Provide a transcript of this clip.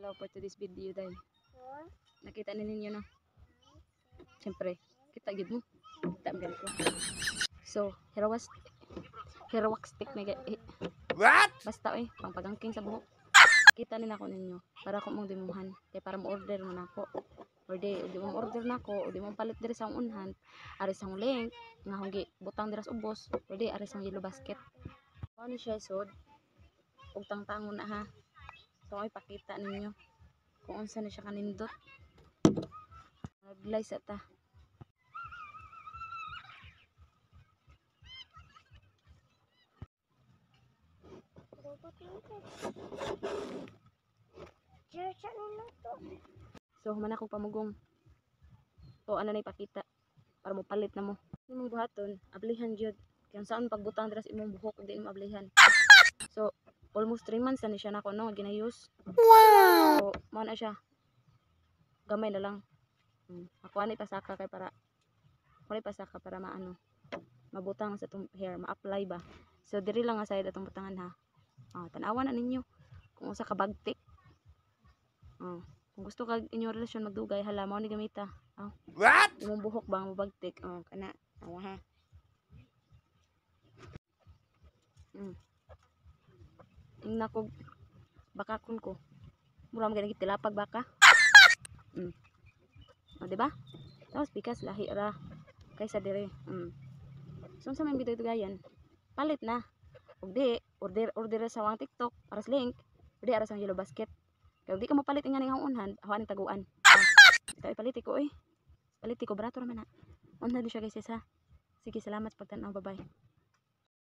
Hello for today's video dahil nakita na ninyo no. Siyempre, kita gid mo. Kita mo ko. So, hirawas stick na What? basta pang pagangking sa buhok. Kita nila ko ninyo para ko mong dimuhan. Kaya para mo-order mo na ko. Or di mo order na ko, o di mo palit diri sa unhan. Ari sang link nga hunggi butang dira sa ubos. Or di ari sang yellow basket. Ano siya sod? Ug tangtangon na ha. So ay pakita ninyo kung unsa na siya kanindot. Naglay sa ta. So man ako pamugong. To ana na ipakita para mo palit na mo. Imong buhaton, ablihan jud. Kaya saan pagbutang dira sa imong buhok di mo ablihan. So almost 3 months na siya nako no ginayos. Wow. So mo na siya. Gamay na lang. Ako ani pasaka kay para maano mabutang sa tong hair, ma-apply ba. So diri lang nga side atong butangan ha. Tan-awa na ninyo kung usa ka bagtik. Kung gusto kag inyong relasyon magdugay hala mao ni gamita. What? Imong buhok ba mo bagtik. Kana awa ha. Ingna ko bakakon ko. Mura mo ganit tilapag baka. Di ba? Tapos bikas lahi ra kaysa dire. So sa may gitugayan, palit na. Ug di order sa wang TikTok para sa link. Di ara sa yellow basket. Kaya di ka mo palit nga ning unhan, hawan taguan. Ito ipalit ko Palit ko barato ra man na. Unhan siya guys ha. Sige, salamat sa pagtan-aw. Bye-bye.